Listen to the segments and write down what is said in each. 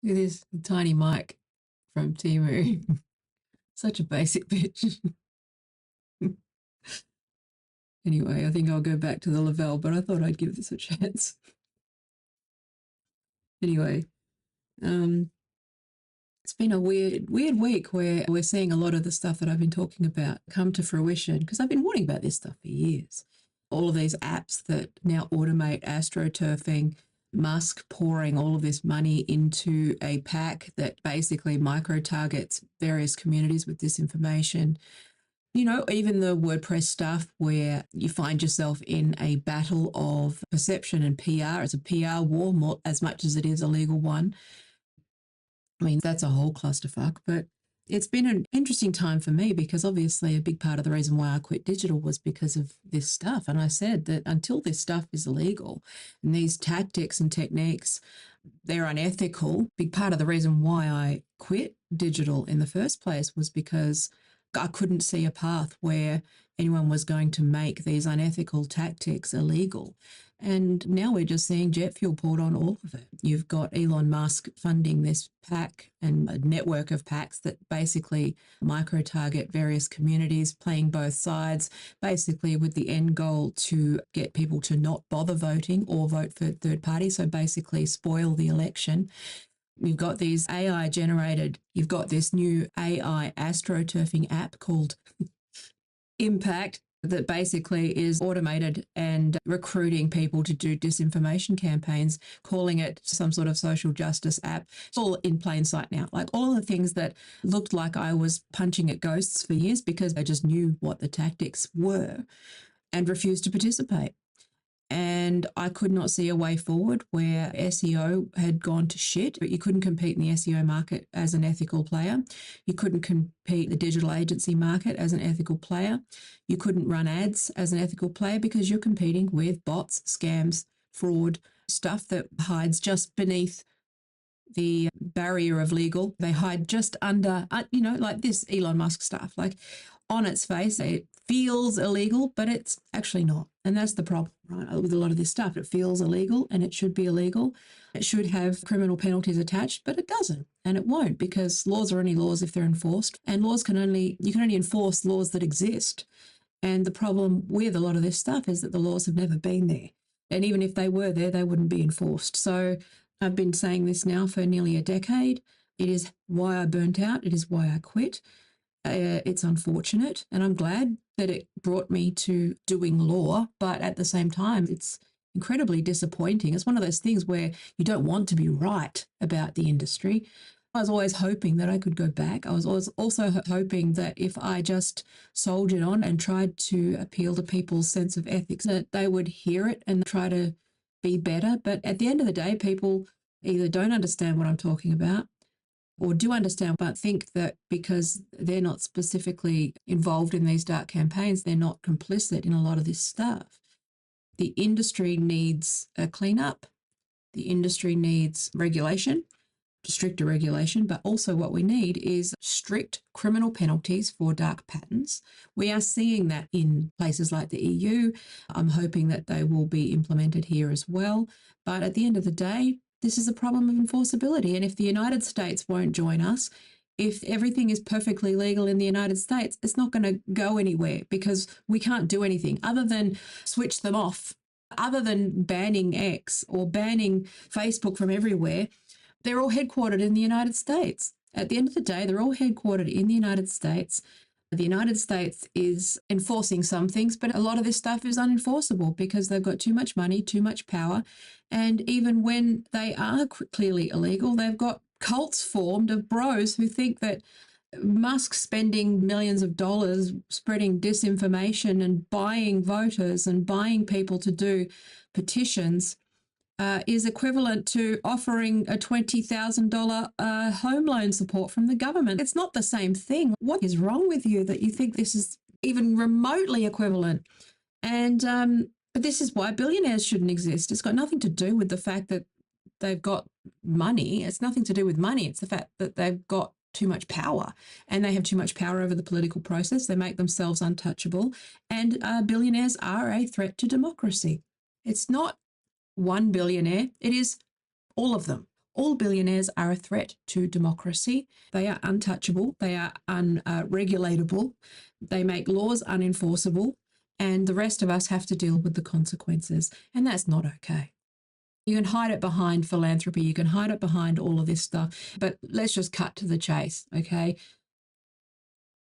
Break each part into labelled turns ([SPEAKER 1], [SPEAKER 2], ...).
[SPEAKER 1] It is the tiny mic from Timu. Such a basic bitch. Anyway, I think I'll go back to the Lavelle, but I thought I'd give this a chance. Anyway, it's been a weird week where we're seeing a lot of the stuff that I've been talking about come to fruition, because I've been warning about this stuff for years. All of these apps that now automate astroturfing, Musk pouring all of this money into a pack that basically micro-targets various communities with disinformation. You know, even the WordPress stuff where you find yourself in a battle of perception and PR. It's a PR war more, as much as it is a legal one. I mean, that's a whole clusterfuck, but it's been an interesting time for me because obviously a big part of the reason why I quit digital was because of this stuff. And I said that until this stuff is illegal and these tactics and techniques, they're unethical. Big part of the reason why I quit digital in the first place was because I couldn't see a path where anyone was going to make these unethical tactics illegal. And now we're just seeing jet fuel poured on all of it. You've got Elon Musk funding this pack and a network of packs that basically micro-target various communities, playing both sides, basically with the end goal to get people to not bother voting or vote for third parties, so basically spoil the election. You've got these AI generated, you've got this new AI astroturfing app called Impact that basically is automated and recruiting people to do disinformation campaigns, calling it some sort of social justice app. It's all in plain sight now. Like all of the things that looked like I was punching at ghosts for years because I just knew what the tactics were and refused to participate. And I could not see a way forward where SEO had gone to shit. But you couldn't compete in the SEO market as an ethical player. You couldn't compete in the digital agency market as an ethical player. You couldn't run ads as an ethical player because you're competing with bots, scams, fraud, stuff that hides just beneath the barrier of legal. They hide just under, like this Elon Musk stuff. Like on its face, it feels illegal, but it's actually not. And that's the problem, right? With a lot of this stuff, it feels illegal and it should be illegal. It should have criminal penalties attached, but it doesn't. And it won't, because laws are only laws if they're enforced. And you can only enforce laws that exist. And the problem with a lot of this stuff is that the laws have never been there. And even if they were there, they wouldn't be enforced. So I've been saying this now for nearly a decade. It is why I burnt out. It is why I quit. It's unfortunate, and I'm glad that it brought me to doing law, but at the same time, it's incredibly disappointing. It's one of those things where you don't want to be right about the industry. I was always hoping that I could go back. I was also hoping that if I just soldiered on and tried to appeal to people's sense of ethics, that they would hear it and try to be better. But at the end of the day, people either don't understand what I'm talking about or do understand, but think that because they're not specifically involved in these dark campaigns, they're not complicit in a lot of this stuff. The industry needs a cleanup. The industry needs regulation, stricter regulation, but also what we need is strict criminal penalties for dark patterns. We are seeing that in places like the EU. I'm hoping that they will be implemented here as well. But at the end of the day, this is a problem of enforceability. And if the United States won't join us, if everything is perfectly legal in the United States, it's not going to go anywhere because we can't do anything other than switch them off, other than banning X or banning Facebook from everywhere. They're all headquartered in the United States. At the end of the day, they're all headquartered in the United States. The United States is enforcing some things, but a lot of this stuff is unenforceable because they've got too much money, too much power. And even when they are clearly illegal, they've got cults formed of bros who think that Musk spending millions of dollars spreading disinformation and buying voters and buying people to do petitions is equivalent to offering a $20,000 home loan support from the government. It's not the same thing. What is wrong with you that you think this is even remotely equivalent? And but this is why billionaires shouldn't exist. It's got nothing to do with the fact that they've got money. It's nothing to do with money. It's the fact that they've got too much power and they have too much power over the political process. They make themselves untouchable, and billionaires are a threat to democracy. It's not one billionaire, it is all of them. All billionaires are a threat to democracy. They are untouchable. They are unregulatable. They make laws unenforceable. And the rest of us have to deal with the consequences. And that's not okay. You can hide it behind philanthropy. You can hide it behind all of this stuff. But let's just cut to the chase, okay?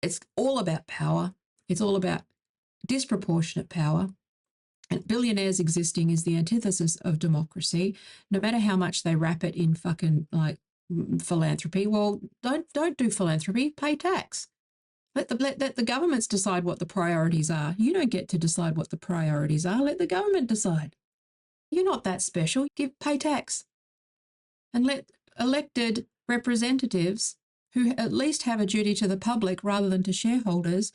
[SPEAKER 1] It's all about power. It's all about disproportionate power. And billionaires existing is the antithesis of democracy. No matter how much they wrap it in fucking like philanthropy, well, don't do philanthropy. Pay tax. Let the governments decide what the priorities are. You don't get to decide what the priorities are. Let the government decide. You're not that special. Pay tax. And let elected representatives who at least have a duty to the public rather than to shareholders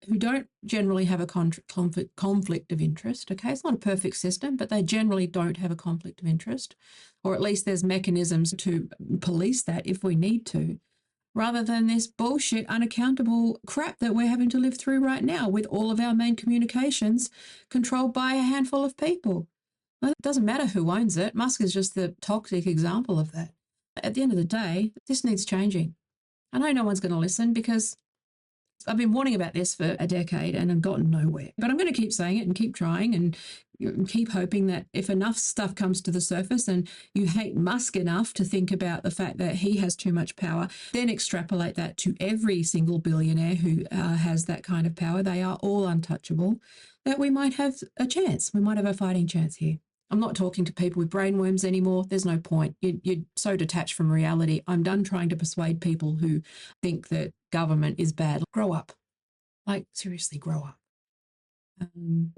[SPEAKER 1] who don't generally have a conflict of interest. Okay, it's not a perfect system, but they generally don't have a conflict of interest, or at least there's mechanisms to police that if we need to, rather than this bullshit, unaccountable crap that we're having to live through right now with all of our main communications controlled by a handful of people. Well, it doesn't matter who owns it. Musk is just the toxic example of that. At the end of the day, this needs changing. I know no one's going to listen because I've been warning about this for a decade and I've gotten nowhere. But I'm going to keep saying it and keep trying and keep hoping that if enough stuff comes to the surface and you hate Musk enough to think about the fact that he has too much power, then extrapolate that to every single billionaire who has that kind of power. They are all untouchable, that we might have a chance. We might have a fighting chance here. I'm not talking to people with brainworms anymore. There's no point. You're so detached from reality. I'm done trying to persuade people who think that government is bad. Grow up. Like, seriously, grow up.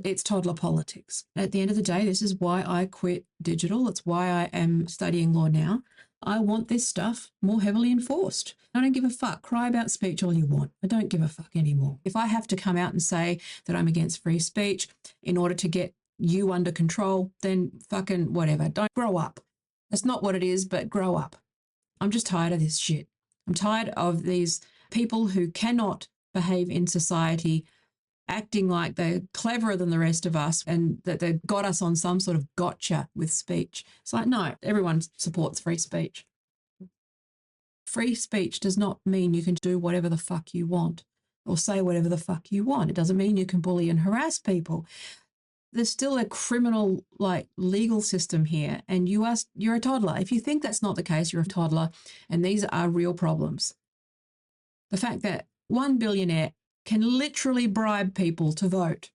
[SPEAKER 1] It's toddler politics. At the end of the day, this is why I quit digital. It's why I am studying law now. I want this stuff more heavily enforced. I don't give a fuck. Cry about speech all you want. I don't give a fuck anymore. If I have to come out and say that I'm against free speech in order to get you under control, then fucking whatever. Don't grow up. That's not what it is, but grow up. I'm just tired of this shit. I'm tired of these people who cannot behave in society acting like they're cleverer than the rest of us and that they've got us on some sort of gotcha with speech. It's like, no, everyone supports free speech. Free speech does not mean you can do whatever the fuck you want or say whatever the fuck you want. It doesn't mean you can bully and harass people. There's still a criminal, like, legal system here, and you're a toddler. If you think that's not the case, you're a toddler, and these are real problems. The fact that one billionaire can literally bribe people to vote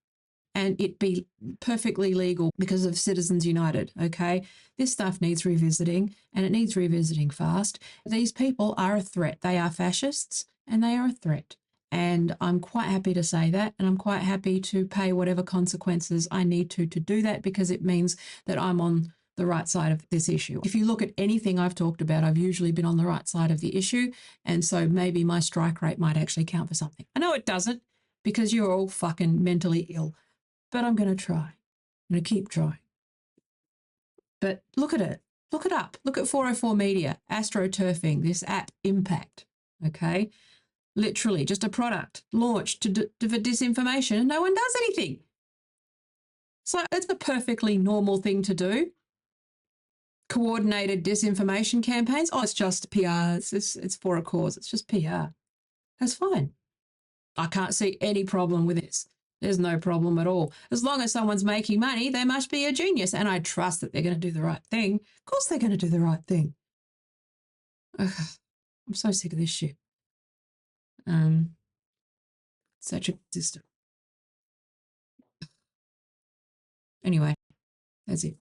[SPEAKER 1] and it be perfectly legal because of Citizens United, okay? This stuff needs revisiting, and it needs revisiting fast. These people are a threat. They are fascists, and they are a threat. And I'm quite happy to say that, and I'm quite happy to pay whatever consequences I need to do that, because it means that I'm on the right side of this issue. If you look at anything I've talked about, I've usually been on the right side of the issue, and so maybe my strike rate might actually count for something. I know it doesn't, because you're all fucking mentally ill, but I'm going to try. I'm going to keep trying. But look at it. Look it up. Look at 404 Media, AstroTurfing, this app, Impact, okay? Literally just a product launched for disinformation, and no one does anything. So it's a perfectly normal thing to do. Coordinated disinformation campaigns. Oh, it's just PR. It's for a cause. It's just PR. That's fine. I can't see any problem with this. There's no problem at all. As long as someone's making money, they must be a genius, and I trust that they're going to do the right thing. Of course they're going to do the right thing. Ugh, I'm so sick of this shit. Such a system. Anyway, that's it.